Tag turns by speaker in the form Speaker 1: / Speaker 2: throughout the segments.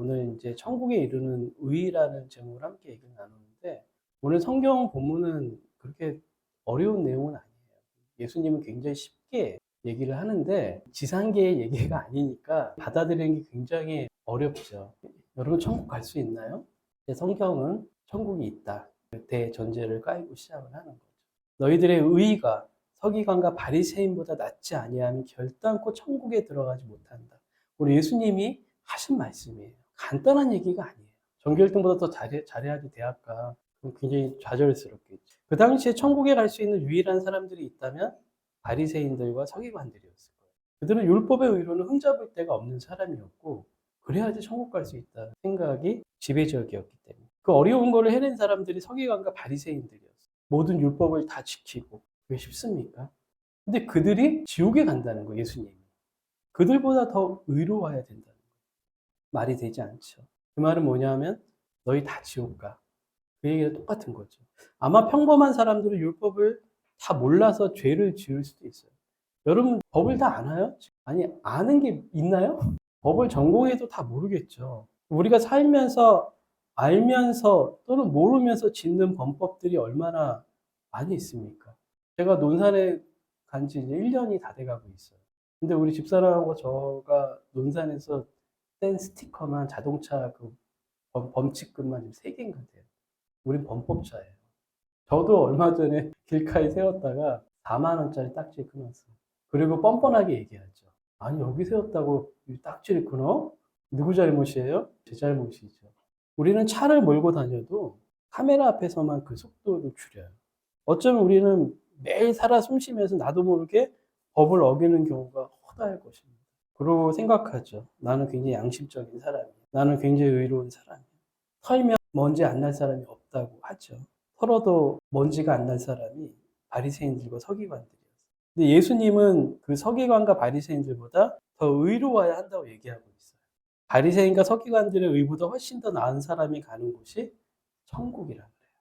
Speaker 1: 오늘 이제 천국에 이르는 의라는 제목으로 함께 얘기를 나누는데, 오늘 성경 본문은 그렇게 어려운 내용은 아니에요. 예수님은 굉장히 쉽게 얘기를 하는데, 지상계의 얘기가 아니니까 받아들이는 게 굉장히 어렵죠. 여러분, 천국 갈 수 있나요? 성경은 천국이 있다, 대전제를 깔고 시작을 하는 거죠. 너희들의 의의가 서기관과 바리새인보다 낫지 아니하면 결단코 천국에 들어가지 못한다. 우리 예수님이 하신 말씀이에요. 간단한 얘기가 아니에요. 전교 1등보다 더 잘해야지 대학가. 그럼 굉장히 좌절스럽겠죠. 그 당시에 천국에 갈 수 있는 유일한 사람들이 있다면 바리새인들과 서기관들이었을 거예요. 그들은 율법의 의로는 흠잡을 데가 없는 사람이었고, 그래야지 천국 갈 수 있다는 생각이 지배적이었기 때문에. 그 어려운 거를 해낸 사람들이 서기관과 바리새인들이었어요. 모든 율법을 다 지키고. 그게 쉽습니까? 근데 그들이 지옥에 간다는 거예요, 예수님이. 그들보다 더 의로워야 된다는 거예요. 말이 되지 않죠. 그 말은 뭐냐면 너희 다 지옥 가. 그 얘기가 똑같은 거죠. 아마 평범한 사람들은 율법을 다 몰라서 죄를 지을 수도 있어요. 여러분, 법을 다 아나요? 아니, 아는 게 있나요? 법을 전공해도 다 모르겠죠. 우리가 살면서 알면서 또는 모르면서 짓는 범법들이 얼마나 많이 있습니까? 제가 논산에 간 지 이제 1년이 다 돼가고 있어요. 근데 우리 집사람하고 저가 논산에서 뗀 스티커만 자동차 그 범칙금만 지금 3개인가 돼요. 우린 범법자예요. 저도 얼마 전에 길가에 세웠다가 4만 원짜리 딱지 끊었어요. 그리고 뻔뻔하게 얘기하죠. 아니, 여기 세웠다고 이 딱지를 끊어? 누구 잘못이에요? 제 잘못이죠. 우리는 차를 몰고 다녀도 카메라 앞에서만 그 속도를 줄여요. 어쩌면 우리는 매일 살아 숨쉬면서 나도 모르게 법을 어기는 경우가 허다할 것입니다. 그러고 생각하죠. 나는 굉장히 양심적인 사람이야. 나는 굉장히 의로운 사람이야. 털면 먼지 안 날 사람이 없다고 하죠. 털어도 먼지가 안 날 사람이 바리새인들과 서기관들이었어요. 근데 예수님은 그 서기관과 바리새인들보다 더 의로워야 한다고 얘기하고 있어요. 바리새인과 서기관들의 의보다 훨씬 더 나은 사람이 가는 곳이 천국이라 그래요.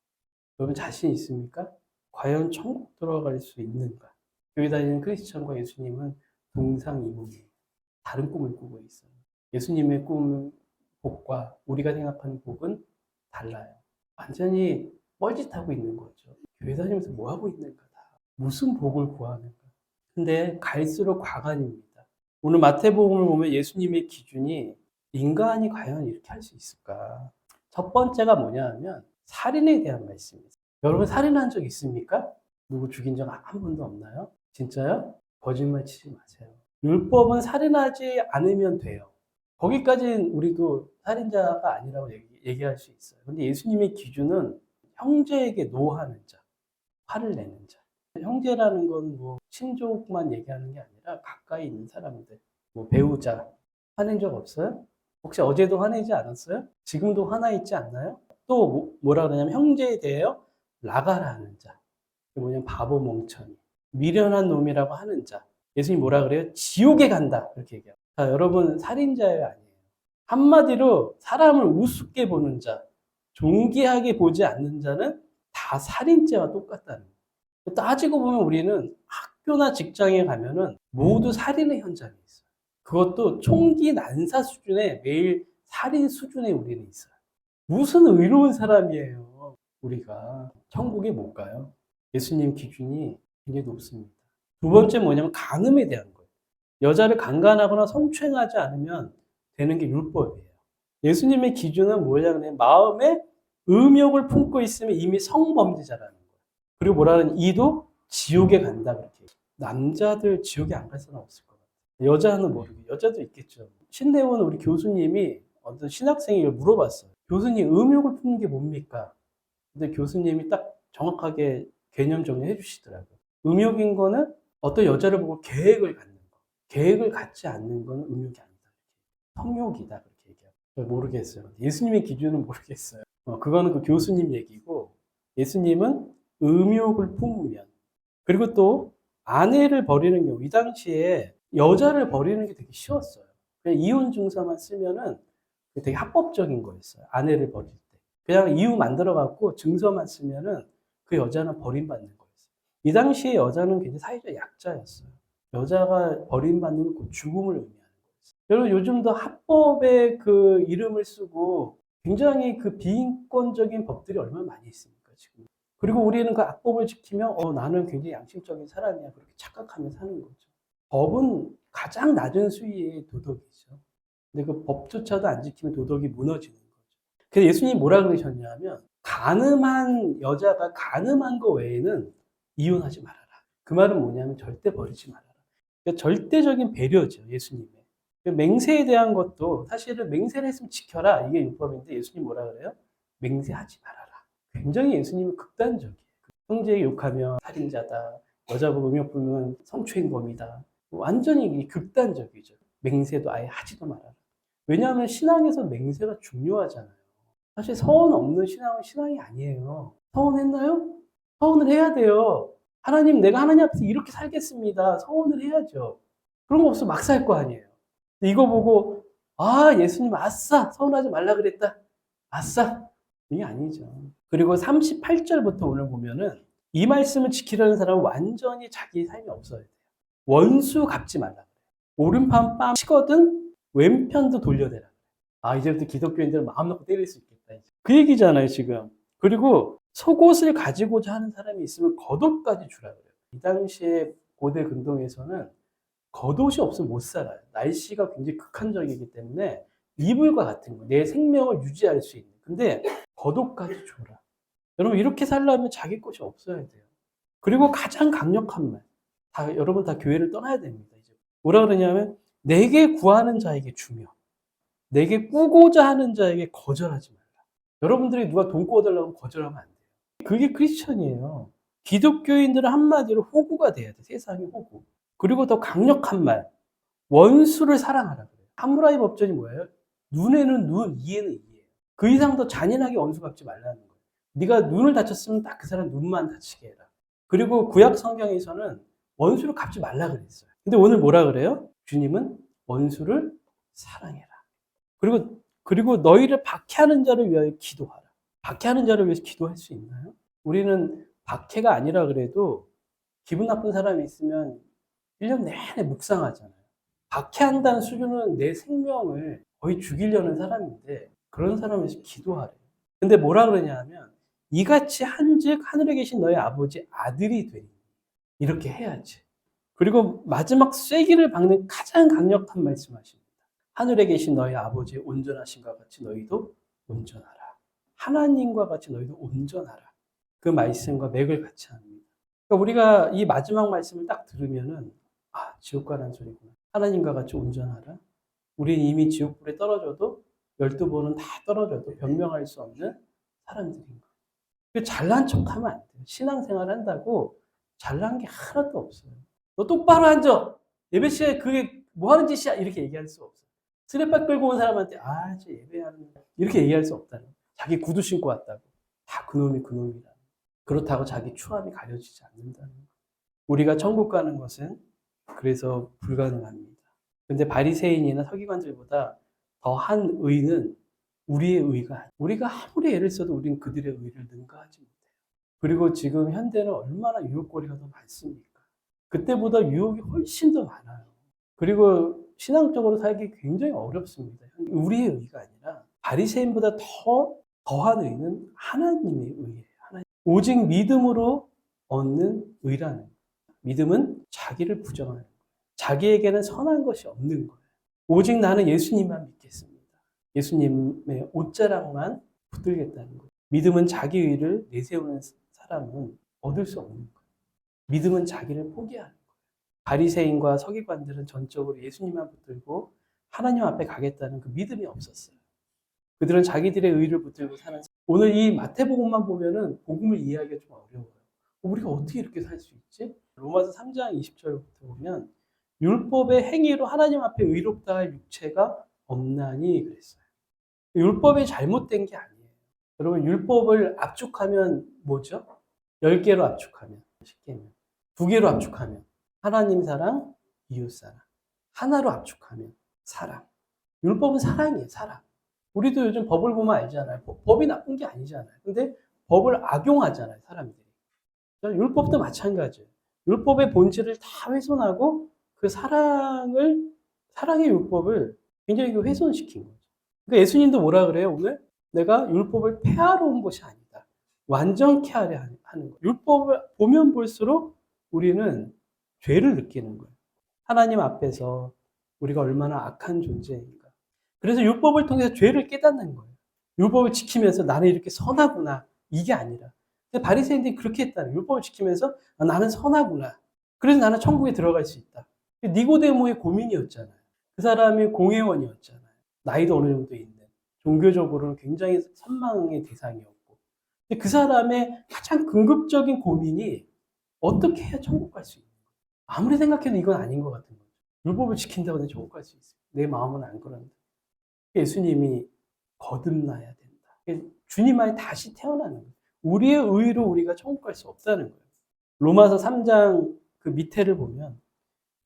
Speaker 1: 여러분 자신 있습니까? 과연 천국 들어갈 수 있는가? 교회 다니는 크리스천과 예수님은 동상이몽이에요. 다른 꿈을 꾸고 있어요. 예수님의 꿈, 복과 우리가 생각하는 복은 달라요. 완전히 뻘짓하고 있는 거죠. 교회 다니면서 뭐 하고 있는가? 무슨 복을 구하는가? 근데 갈수록 과간입니다. 오늘 마태복음을 보면 예수님의 기준이 인간이 과연 이렇게 할 수 있을까? 첫 번째가 뭐냐 하면 살인에 대한 말씀이에요. 여러분 살인한 적 있습니까? 누구 죽인 적 한 번도 없나요? 진짜요? 거짓말 치지 마세요. 율법은 살인하지 않으면 돼요. 거기까지는 우리도 살인자가 아니라고 얘기할 수 있어요. 근데 예수님의 기준은 형제에게 노하는 자, 화를 내는 자. 형제라는 건 뭐 친족만 얘기하는 게 아니라 가까이 있는 사람들, 뭐 배우자. 화낸 적 없어요? 혹시 어제도 화내지 않았어요? 지금도 화나 있지 않나요? 또 뭐라 그러냐면 형제에 대하여 나가라 하는 자. 그게 뭐냐면 바보 멍청이. 미련한 놈이라고 하는 자. 예수님 뭐라 그래요? 지옥에 간다. 그렇게 얘기해요. 자, 여러분 살인자예요, 아니에요? 한마디로 사람을 우습게 보는 자, 존귀하게 보지 않는 자는 다 살인죄와 똑같다는 거예요. 따지고 보면 우리는 학교나 직장에 가면은 모두 살인의 현장이 있어요. 그것도 총기 난사 수준의 매일 살인 수준에 우리는 있어요. 무슨 의로운 사람이에요, 우리가. 천국에 못 가요. 예수님 기준이 굉장히 높습니다. 두 번째 뭐냐면 간음에 대한 거예요. 여자를 강간하거나 성추행하지 않으면 되는 게 율법이에요. 예수님의 기준은 뭐냐면 마음에 음욕을 품고 있으면 이미 성범죄자라는 거예요. 그리고 뭐라는 이도 지옥에 간다 그렇게. 남자들 지옥에 안 갈 사람 없을 것 같아요. 여자는 모르고 여자도 있겠죠. 신대원 우리 교수님이 어떤 신학생에게 물어봤어요. 교수님 음욕을 품는 게 뭡니까? 근데 교수님이 딱 정확하게 개념 정리해 주시더라고요. 음욕인 거는 어떤 여자를 보고 계획을 갖는 거. 계획을 갖지 않는 건 음욕이 아니다. 성욕이다 그렇게 얘기하고. 모르겠어요. 예수님의 기준은 모르겠어요. 그거는 그 교수님 얘기고, 예수님은 음욕을 품으면, 그리고 또 아내를 버리는 경우, 이 당시에 여자를 버리는 게 되게 쉬웠어요. 그냥 이혼 증서만 쓰면은 되게 합법적인 거였어요. 아내를 버릴 때. 그냥 이유 만들어 갖고 증서만 쓰면은 그 여자는 버림받는 거였어요. 이 당시에 여자는 굉장히 사회적 약자였어요. 여자가 버림받는 건 죽음을 의미하는 거였어요. 여러분 요즘도 합법의 그 이름을 쓰고 굉장히 그 비인권적인 법들이 얼마나 많이 있습니까, 지금. 그리고 우리는 그 악법을 지키면 나는 굉장히 양심적인 사람이야. 그렇게 착각하며 사는 거죠. 법은 가장 낮은 수위의 도덕이죠. 근데 그 법조차도 안 지키면 도덕이 무너지는 거죠. 그래서 예수님이 뭐라 그러셨냐면 가늠한 여자가 가늠한 거 외에는 이혼하지 말아라. 그 말은 뭐냐면 절대 버리지 말아라. 그러니까 절대적인 배려죠, 예수님의. 맹세에 대한 것도 사실은 맹세를 했으면 지켜라. 이게 율법인데 예수님 뭐라 그래요? 맹세하지 말아라. 굉장히 예수님은 극단적이에요. 형제 욕하면 살인자다. 여자 보고 음욕 부르면 성추행범이다. 완전히 극단적이죠. 맹세도 아예 하지도 말아라. 왜냐하면 신앙에서 맹세가 중요하잖아요. 사실 서원 없는 신앙은 신앙이 아니에요. 서원했나요? 서원을 해야 돼요. 하나님, 내가 하나님 앞에서 이렇게 살겠습니다. 서원을 해야죠. 그런 거 없으면 막 살 거 아니에요. 이거 보고 예수님 아싸 서운하지 말라 그랬다. 아싸 이게 아니죠. 그리고 38절부터 오늘 보면은 이 말씀을 지키려는 사람은 완전히 자기 삶이 없어야 돼요. 원수 갚지 말라. 오른편 뺨 치거든 왼편도 돌려대라. 이제부터 기독교인들은 마음 놓고 때릴 수 있겠다. 이제. 그 얘기잖아요 지금. 그리고 속옷을 가지고자 하는 사람이 있으면 겉옷까지 주라 그래요. 이 당시에 고대 근동에서는 겉옷이 없으면 못 살아요. 날씨가 굉장히 극한적이기 때문에 이불과 같은 거, 내 생명을 유지할 수 있는. 근데 겉옷까지 줘라. 여러분 이렇게 살려면 자기 것이 없어야 돼요. 그리고 가장 강력한 말, 여러분 다 교회를 떠나야 됩니다. 이제 뭐라 그러냐면 내게 구하는 자에게 주며 내게 꾸고자 하는 자에게 거절하지 말라. 여러분들이 누가 돈 꾸어달라고 거절하면 안 돼요. 그게 크리스천이에요. 기독교인들은 한마디로 호구가 돼야 돼. 세상의 호구. 그리고 더 강력한 말, 원수를 사랑하라 그래요. 사무라이 법전이 뭐예요? 눈에는 눈, 이에는 이예요. 그 이상 더 잔인하게 원수 갚지 말라는 거예요. 네가 눈을 다쳤으면 딱 그 사람 눈만 다치게 해라. 그리고 구약 성경에서는 원수를 갚지 말라 그랬어요. 근데 오늘 뭐라 그래요? 주님은 원수를 사랑해라. 그리고 너희를 박해하는 자를 위하여 기도하라. 박해하는 자를 위해서 기도할 수 있나요? 우리는 박해가 아니라 그래도 기분 나쁜 사람이 있으면 1년 내내 묵상하잖아요. 박해한다는 수준은 내 생명을 거의 죽이려는 사람인데 그런 사람에서 기도하래요. 근데 뭐라 그러냐 하면 이같이 한즉 하늘에 계신 너희 아버지 아들이 되리. 이렇게 해야지. 그리고 마지막 쐐기를 박는 가장 강력한 말씀하십니다. 하늘에 계신 너희 아버지의 온전하신과 같이 너희도 온전하라. 하나님과 같이 너희도 온전하라. 그 말씀과 맥을 같이 합니다. 그러니까 우리가 이 마지막 말씀을 딱 들으면은 지옥 가라는 소리구나. 하나님과 같이 온전하라. 우리는 이미 지옥불에 떨어져도 12번은 다 떨어져도 변명할 수 없는 사람들인 거예요. 잘난 척하면 안 돼요. 신앙생활 한다고 잘난 게 하나도 없어요. 너 똑바로 앉아. 예배 시간에 그게 뭐 하는 짓이야? 이렇게 얘기할 수 없어요. 스레빠 끌고 온 사람한테 저 예배하는 거 이렇게 얘기할 수 없다는 거예요. 자기 구두 신고 왔다고. 다 그놈이 그놈이라. 그렇다고 자기 추함이 가려지지 않는다는 거예요. 우리가 천국 가는 것은 그래서 불가능합니다. 근데 바리새인이나 서기관들보다 더한 의는 우리의 의가 아니에요. 우리가 아무리 애를 써도 우리는 그들의 의를 능가하지 못해요. 그리고 지금 현대는 얼마나 유혹거리가 더 많습니까? 그때보다 유혹이 훨씬 더 많아요. 그리고 신앙적으로 살기 굉장히 어렵습니다. 우리의 의가 아니라 바리새인보다 더한 의는 하나님의 의예요. 오직 믿음으로 얻는 의라는 거예요. 믿음은 자기를 부정하는 거예요. 자기에게는 선한 것이 없는 거예요. 오직 나는 예수님만 믿겠습니다. 예수님의 옷자락만 붙들겠다는 거예요. 믿음은 자기 의를 내세우는 사람은 얻을 수 없는 거예요. 믿음은 자기를 포기하는 거예요. 바리새인과 서기관들은 전적으로 예수님만 붙들고 하나님 앞에 가겠다는 그 믿음이 없었어요. 그들은 자기들의 의를 붙들고 사는. 오늘 이 마태복음만 보면은 복음을 이해하기가 좀 어려워요. 우리가 어떻게 이렇게 살 수 있지? 로마서 3장 20절부터 보면 율법의 행위로 하나님 앞에 의롭다 할 육체가 없나니 그랬어요. 율법이 잘못된 게 아니에요. 여러분 율법을 압축하면 뭐죠? 10개로 압축하면 10개면 2개로 압축하면 하나님 사랑, 이웃 사랑. 하나로 압축하면 사랑. 율법은 사랑이에요. 사랑. 우리도 요즘 법을 보면 알잖아요. 법이 나쁜 게 아니잖아요. 근데 법을 악용하잖아요. 사람들이. 율법도 마찬가지예요. 율법의 본질을 다 훼손하고 그 사랑을 사랑의 율법을 굉장히 훼손시킨 거죠. 그러니까 예수님도 뭐라 그래요? 오늘 내가 율법을 폐하러 온 것이 아니다. 완전케 하려 하는 거예요. 율법을 보면 볼수록 우리는 죄를 느끼는 거예요. 하나님 앞에서 우리가 얼마나 악한 존재인가. 그래서 율법을 통해서 죄를 깨닫는 거예요. 율법을 지키면서 나는 이렇게 선하구나. 이게 아니라. 근데 바리새인들이 그렇게 했다는 거예요. 율법을 지키면서 나는 선하구나. 그래서 나는 천국에 들어갈 수 있다. 니고데모의 고민이었잖아요. 그 사람이 공회원이었잖아요. 나이도 어느 정도 있는. 종교적으로는 굉장히 선망의 대상이었고. 근데 그 사람의 가장 궁극적인 고민이 어떻게 해야 천국 갈 수 있는 거예요. 아무리 생각해도 이건 아닌 것 같은 거죠. 율법을 지킨다고 내가 천국 갈 수 있어요. 내 마음은 안 그런다. 예수님이 거듭나야 된다. 주님 안에 다시 태어나는 거예요. 우리의 의로 우리가 천국 갈 수 없다는 거예요. 로마서 3장 그 밑에를 보면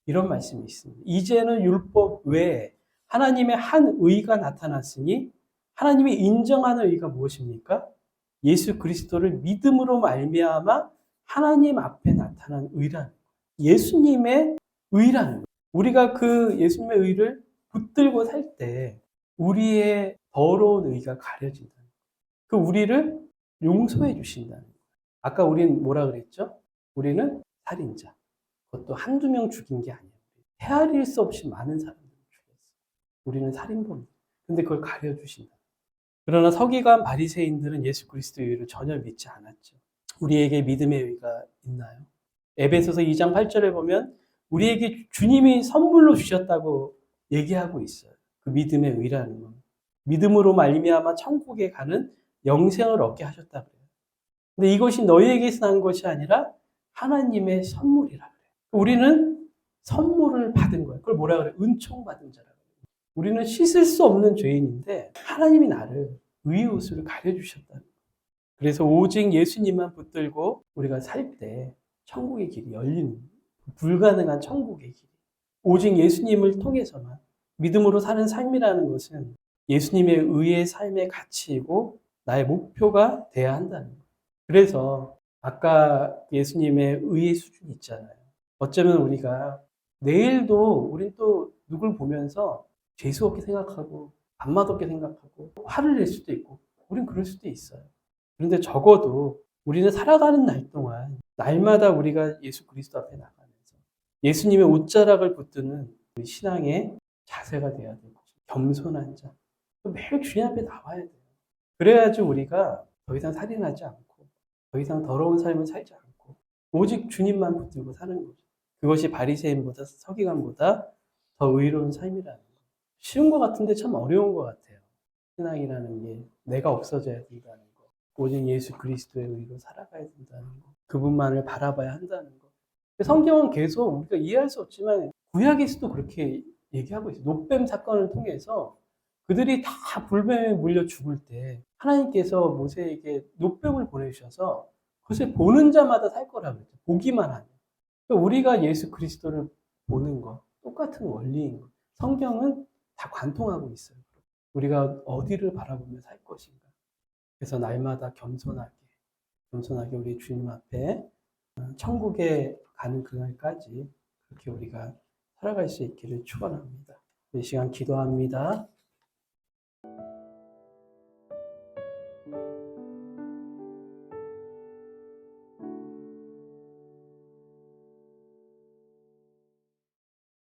Speaker 1: 이런 말씀이 있습니다. 이제는 율법 외에 하나님의 한 의가 나타났으니 하나님이 인정하는 의가 무엇입니까? 예수 그리스도를 믿음으로 말미암아 하나님 앞에 나타난 의라는 거예요. 예수님의 의라는 거예요. 우리가 그 예수님의 의를 붙들고 살 때 우리의 더러운 의가 가려진다는 거예요. 그 우리를 용서해 주신다는 거예요. 아까 우리는 뭐라 그랬죠? 우리는 살인자. 그것도 한두 명 죽인 게 아니에요. 헤아릴 수 없이 많은 사람들을 죽였어요. 우리는 살인범이에요. 근데 그걸 가려주신다. 그러나 서기관 바리새인들은 예수 그리스도의 의를 전혀 믿지 않았죠. 우리에게 믿음의 의가 있나요? 에베소서 2장 8절에 보면 우리에게 주님이 선물로 주셨다고 얘기하고 있어요. 그 믿음의 의라는 건. 믿음으로 말미암아 천국에 가는 영생을 얻게 하셨다 그래요. 근데 이것이 너희에게서 난 것이 아니라 하나님의 선물이라 그래요. 우리는 선물을 받은 거예요. 그걸 뭐라 그래요? 은총 받은 자라 그래요. 우리는 씻을 수 없는 죄인인데 하나님이 나를 의의 옷으로 가려주셨다는 거예요. 그래서 오직 예수님만 붙들고 우리가 살 때 천국의 길이 열리는, 불가능한 천국의 길. 오직 예수님을 통해서만 믿음으로 사는 삶이라는 것은 예수님의 의의 삶의 가치이고 나의 목표가 돼야 한다는 거예요. 그래서 아까 예수님의 의의 수준이 있잖아요. 어쩌면 우리가 내일도 우린 또 누굴 보면서 재수 없게 생각하고 밥맛 없게 생각하고 화를 낼 수도 있고 우린 그럴 수도 있어요. 그런데 적어도 우리는 살아가는 날 동안 날마다 우리가 예수 그리스도 앞에 나가면서 예수님의 옷자락을 붙드는 우리 신앙의 자세가 돼야 되고 겸손한 자. 매일 주님 앞에 나와야 돼요. 그래야지 우리가 더 이상 살인하지 않고 더 이상 더러운 삶을 살지 않고 오직 주님만 붙들고 사는 거죠. 그것이 바리새인보다 서기관보다 더 의로운 삶이라는 거. 쉬운 것 같은데 참 어려운 것 같아요. 신앙이라는 게 내가 없어져야 된다는 거. 오직 예수 그리스도의 의로 살아가야 된다는 거. 그분만을 바라봐야 한다는 거. 성경은 계속 우리가 이해할 수 없지만 구약에서도 그렇게 얘기하고 있어요. 놋뱀 사건을 통해서 그들이 다 불뱀에 물려 죽을 때 하나님께서 모세에게 놋뱀을 보내주셔서 그것을 보는 자마다 살 거라고 했죠. 보기만 하면. 우리가 예수 그리스도를 보는 것, 똑같은 원리인 것. 성경은 다 관통하고 있어요. 우리가 어디를 바라보며 살 것인가. 그래서 날마다 겸손하게 우리 주님 앞에 천국에 가는 그날까지 그렇게 우리가 살아갈 수 있기를 축원합니다. 이 시간 기도합니다.